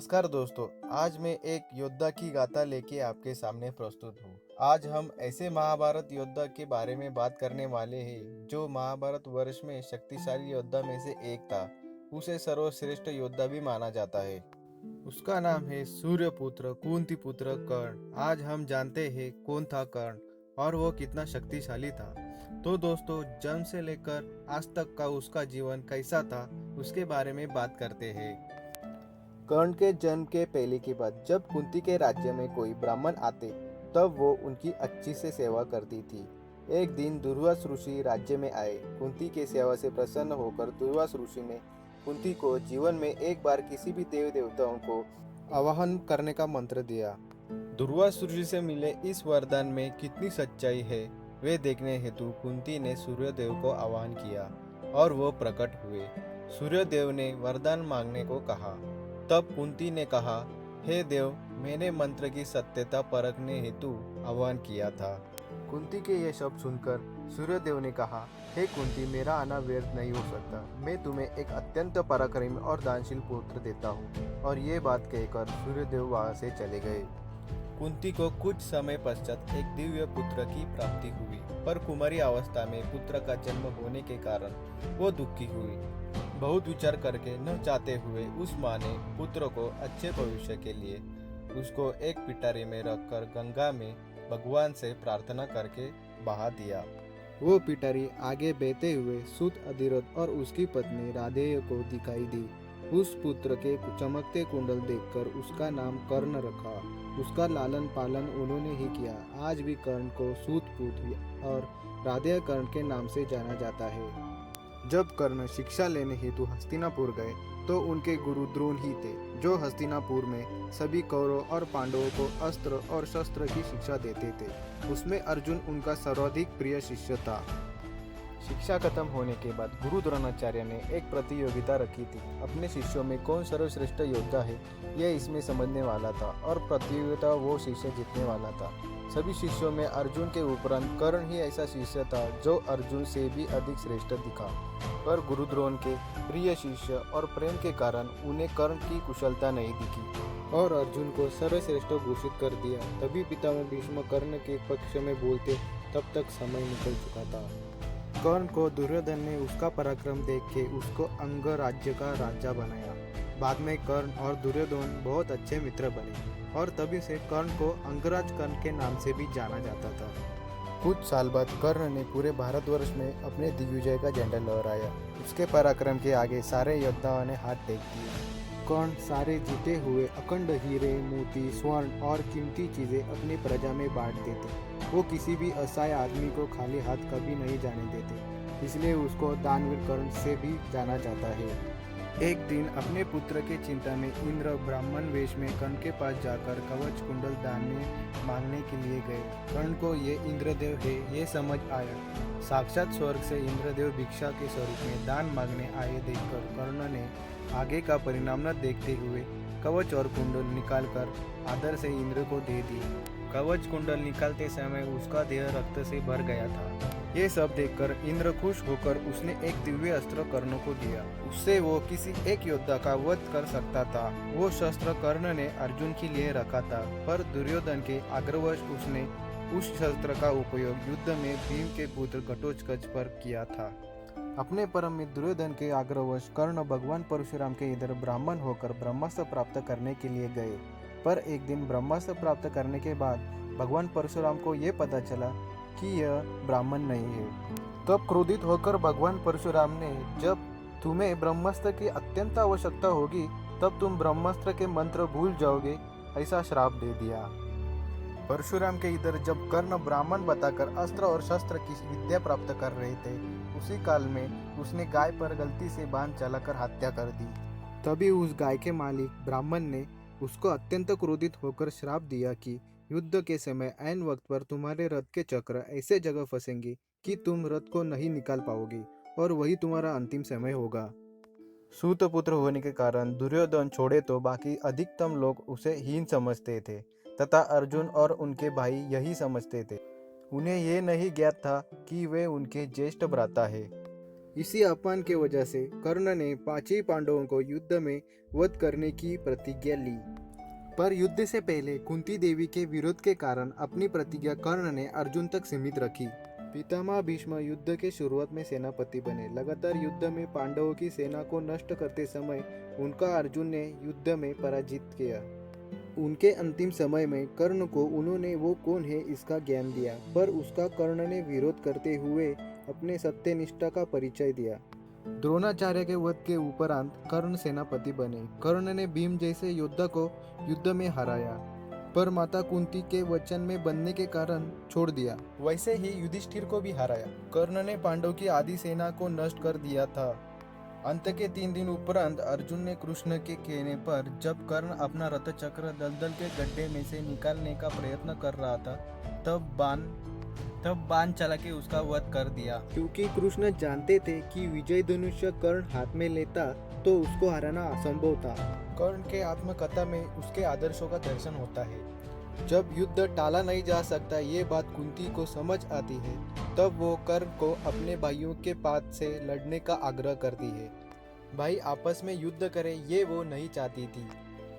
नमस्कार दोस्तों। आज मैं एक योद्धा की गाथा लेके आपके सामने प्रस्तुत हूँ। आज हम ऐसे महाभारत योद्धा के बारे में बात करने वाले हैं जो महाभारत वर्ष में शक्तिशाली योद्धा में से एक था। उसे सर्वश्रेष्ठ योद्धा भी माना जाता है। उसका नाम है सूर्यपुत्र कुंती पुत्र कर्ण। आज हम जानते हैं कौन था कर्ण और वो कितना शक्तिशाली था। तो दोस्तों, जन्म से लेकर आज तक का उसका जीवन कैसा था उसके बारे में बात करते हैं। कर्ण के जन्म के पहले की बात, जब कुंती के राज्य में कोई ब्राह्मण आते तब वो उनकी अच्छी से सेवा करती थी। एक दिन दुर्वास ऋषि राज्य में आए। कुंती के सेवा से प्रसन्न होकर दुर्वास ऋषि ने कुंती को जीवन में एक बार किसी भी देव देवताओं को आवाहन करने का मंत्र दिया। दुर्वास ऋषि से मिले इस वरदान में कितनी सच्चाई है वे देखने हेतु कुंती ने सूर्यदेव को आह्वान किया और वो प्रकट हुए। सूर्यदेव ने वरदान मांगने को कहा। तब कुंती ने कहा, हे देव, मैंने मंत्र की सत्यता परखने हेतु आह्वान किया था। कुंती के ये शब्द सुनकर सूर्यदेव ने कहा, हे कुंती, मेरा आना व्यर्थ नहीं हो सकता। मैं तुम्हें एक अत्यंत पराक्रमी और दानशील पुत्र देता हूँ। और ये बात कहकर सूर्यदेव वहां से चले गए। कुंती को कुछ समय पश्चात एक दिव्य पुत्र की प्राप्ति हुई, पर कुमारी अवस्था में पुत्र का जन्म होने के कारण वो दुखी हुई। बहुत विचार करके न चाहते हुए उस माँ ने पुत्र को अच्छे भविष्य के लिए उसको एक पिटारे में रखकर गंगा में भगवान से प्रार्थना करके बहा दिया। वो पिटारी आगे बहते हुए सूत अधिरथ और उसकी पत्नी राधेय को दिखाई दी। उस पुत्र के चमकते कुंडल देखकर उसका नाम कर्ण रखा। उसका लालन पालन उन्होंने ही किया। आज भी कर्ण को सूत पुत्र और राधेय कर्ण के नाम से जाना जाता है। जब कर्ण शिक्षा लेने हेतु हस्तिनापुर गए तो उनके गुरु द्रोण ही थे, जो हस्तिनापुर में सभी कौरव और पांडवों को अस्त्र और शस्त्र की शिक्षा देते थे। उसमें अर्जुन उनका सर्वाधिक प्रिय शिष्य था। शिक्षा खत्म होने के बाद गुरु द्रोणाचार्य ने एक प्रतियोगिता रखी थी। अपने शिष्यों में कौन सर्वश्रेष्ठ योद्धा है यह इसमें समझने वाला था और प्रतियोगिता वो शिष्य जीतने वाला था। सभी शिष्यों में अर्जुन के उपरांत कर्ण ही ऐसा शिष्य था जो अर्जुन से भी अधिक श्रेष्ठ दिखा। पर गुरु द्रोण के प्रिय शिष्य और प्रेम के कारण उन्हें कर्ण की कुशलता नहीं दिखी और अर्जुन को सर्वश्रेष्ठ घोषित कर दिया। तभी पितामह भीष्म कर्ण के पक्ष में बोलते, तब तक समय निकल चुका था। कर्ण को दुर्योधन ने उसका पराक्रम देख के उसको अंग राज्य का राजा बनाया। बाद में कर्ण और दुर्योधन बहुत अच्छे मित्र बने और तभी से कर्ण को अंगराज कर्ण के नाम से भी जाना जाता था। कुछ साल बाद कर्ण ने पूरे भारतवर्ष में अपने दिग्विजय का झंडा लहराया। उसके पराक्रम के आगे सारे योद्धाओं ने हाथ टेक दिए। कर्ण सारे जीते हुए अखंड हीरे, मोती, स्वर्ण और कीमती चीजें अपनी प्रजा में बांट देते। वो किसी भी असहाय आदमी को खाली हाथ कभी नहीं जाने देते, इसलिए उसको दानवीर कर्ण से भी जाना जाता है। एक दिन अपने पुत्र की चिंता में इंद्र ब्राह्मण वेश में कर्ण के पास जाकर कवच कुंडल दान में मांगने के लिए गए। कर्ण को ये इंद्रदेव है ये समझ आया। साक्षात स्वर्ग से इंद्रदेव भिक्षा के स्वरूप में दान मांगने आए देखकर कर्ण ने आगे का परिणाम न देखते हुए कवच और कुंडल निकालकर आदर से इंद्र को दे दी। कवच कुंडल निकालते समय उसका देह रक्त से भर गया था। ये सब देखकर इंद्र खुश होकर उसने एक दिव्य अस्त्र कर्ण को दिया। उससे वो किसी एक योद्धा का वध कर सकता था। वो शस्त्र कर्ण ने अर्जुन के लिए रखा था, पर दुर्योधन के आग्रहवश उसने उस शस्त्र का उपयोग युद्ध में भीम के पुत्र घटोत्कच पर किया था। अपने परम मित्र दुर्योधन के आग्रहवश कर्ण भगवान परशुराम के इधर ब्राह्मण होकर ब्रह्मास्त्र प्राप्त करने के लिए गए। पर एक दिन ब्रह्मास्त्र प्राप्त करने के बाद भगवान परशुराम को यह पता चला कि यह ब्राह्मण नहीं है। तब क्रोधित होकर भगवान परशुराम ने, जब तुम्हें ब्रह्मास्त्र की अत्यंत आवश्यकता होगी तब तुम ब्रह्मास्त्र के मंत्र भूल जाओगे, ऐसा श्राप दे दिया। परशुराम के इधर जब कर्ण ब्राह्मण बताकर अस्त्र और शस्त्र की विद्या प्राप्त कर रहे थे, उसी काल में उसने गाय पर गलती से बाण चलाकर हत्या कर दी। तभी उस गाय के मालिक ब्राह्मण ने उसको अत्यंत क्रोधित होकर श्राप दिया कि युद्ध के समय ऐन वक्त पर तुम्हारे रथ के चक्र ऐसे जगह फंसेंगे कि तुम रथ को नहीं निकाल पाओगे और वही तुम्हारा अंतिम समय होगा। सूत पुत्र होने के कारण दुर्योधन छोड़े तो बाकी अधिकतम लोग उसे हीन समझते थे तथा अर्जुन और उनके भाई यही समझते थे। उन्हें ये नहीं ज्ञात था कि वे उनके ज्येष्ठ भ्राता है। इसी अपमान के वजह से कर्ण ने पांचों पांडवों को युद्ध में वध करने की प्रतिज्ञा ली। पर युद्ध से पहले कुंती देवी के विरोध के कारण अपनी प्रतिज्ञा कर्ण ने अर्जुन तक सीमित रखी। पितामह भीष्म युद्ध के शुरुआत में सेनापति बने। लगातार युद्ध में पांडवों की सेना को नष्ट करते समय उनका अर्जुन ने युद्ध में पराजित किया। उनके अंतिम समय में कर्ण को उन्होंने वो कौन है इसका ज्ञान दिया, पर उसका कर्ण ने विरोध करते हुए अपने सत्यनिष्ठा का परिचय दिया। द्रोणाचार्य के वध के उपरांत कर्ण सेनापति बने। कर्ण ने भीम जैसे योद्धा को युद्ध में हराया, पर माता कुंती के वचन में बनने के कारण छोड़ दिया। वैसे ही युधिष्ठिर को भी हराया। कर्ण ने पांडव की आधी सेना को नष्ट कर दिया था। अंत के 3 दिन उपरांत अर्जुन ने कृष्ण के कहने पर जब कर्ण अपना रथ चक्र दलदल के गड्ढे में से निकालने का प्रयत्न कर रहा था, तब बाण चला के उसका वध कर दिया। क्योंकि कृष्ण जानते थे कि विजय धनुष्य कर्ण हाथ में लेता तो उसको हराना असंभव था। कर्ण के आत्मकथा में उसके आदर्शों का दर्शन होता है। जब युद्ध टाला नहीं जा सकता ये बात कुंती को समझ आती है, तब वो कर्ण को अपने भाइयों के पास से लड़ने का आग्रह करती है। भाई आपस में युद्ध करें ये वो नहीं चाहती थी,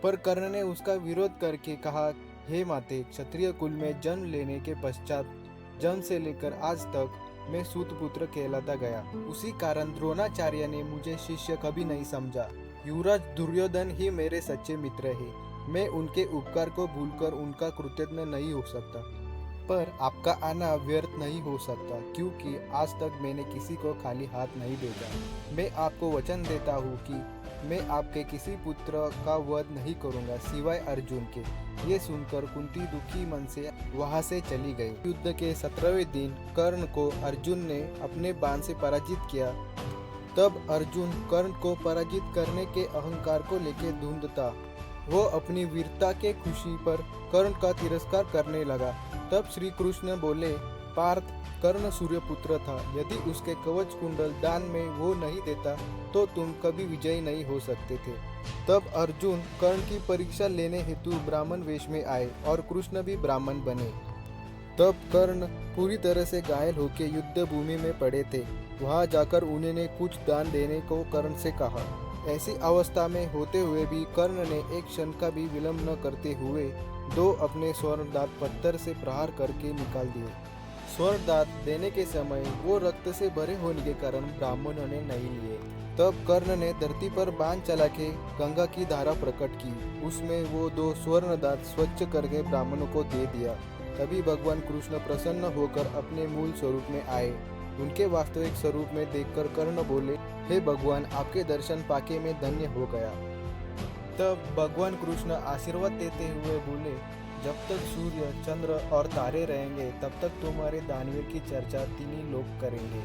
पर कर्ण ने उसका विरोध करके कहा, हे माते, क्षत्रिय कुल में जन्म लेने के पश्चात जन्म से लेकर आज तक मैं सूतपुत्र कहलाता गया। उसी कारण द्रोणाचार्य ने मुझे शिष्य कभी नहीं समझा। युवराज दुर्योधन ही मेरे सच्चे मित्र है। मैं उनके उपकार को भूलकर उनका कृतज्ञ नहीं हो सकता, पर आपका आना व्यर्थ नहीं हो सकता, क्योंकि आज तक मैंने किसी को खाली हाथ नहीं भेजा। मैं आपको वचन देता हूँ कि मैं आपके किसी पुत्र का वध नहीं करूँगा सिवाय अर्जुन के। ये सुनकर कुंती दुखी मन से वहाँ से चली गई। युद्ध के 17वें दिन कर्ण को अर्जुन ने अपने बाण से पराजित किया। तब अर्जुन कर्ण को पराजित करने के अहंकार को लेकर धुंध था। वो अपनी वीरता के खुशी पर कर्ण का तिरस्कार करने लगा। तब श्री कृष्ण बोले, पार्थ, कर्ण सूर्यपुत्र था। यदि उसके कवच कुंडल दान में वो नहीं देता तो तुम कभी विजयी नहीं हो सकते थे। तब अर्जुन कर्ण की परीक्षा लेने हेतु ब्राह्मण वेश में आए और कृष्ण भी ब्राह्मण बने। तब कर्ण पूरी तरह से घायल होकर युद्ध भूमि में पड़े थे। वहां जाकर उन्होंने कुछ दान देने को कर्ण से कहा। ऐसी अवस्था में होते हुए भी कर्ण ने एक क्षण का भी विलंब न करते हुए 2 अपने स्वर्ण दांत पत्थर से प्रहार करके निकाल दिए। स्वर्ण दांत देने के समय वो रक्त से भरे होने के कारण ब्राह्मणों ने नहीं लिए। तब कर्ण ने धरती पर बाण चला के गंगा की धारा प्रकट की। उसमें वो 2 स्वर्ण दांत स्वच्छ करके ब्राह्मणों को दे दिया। तभी भगवान कृष्ण प्रसन्न होकर अपने मूल स्वरूप में आए। उनके वास्तविक स्वरूप में देखकर कर्ण बोले, हे भगवान, आपके दर्शन पाके मैं धन्य हो गया। तब भगवान कृष्ण आशीर्वाद देते हुए बोले, जब तक सूर्य, चंद्र और तारे रहेंगे तब तक तुम्हारे दानवीर की चर्चा 3 ही लोग करेंगे।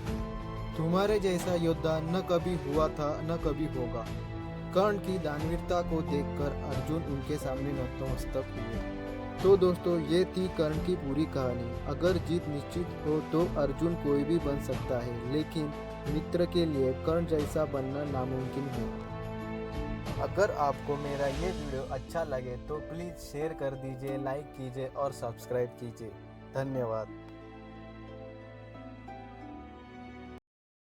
तुम्हारे जैसा योद्धा न कभी हुआ था न कभी होगा। कर्ण की दानवीरता को देखकर अर्जुन उनके सामने नतमस्तक हुए। तो दोस्तों, ये थी कर्ण की पूरी कहानी। अगर जीत निश्चित हो तो अर्जुन कोई भी बन सकता है, लेकिन मित्र के लिए कर्ण जैसा बनना नामुमकिन है। अगर आपको मेरा ये वीडियो अच्छा लगे तो प्लीज़ शेयर कर दीजिए, लाइक कीजिए और सब्सक्राइब कीजिए। धन्यवाद।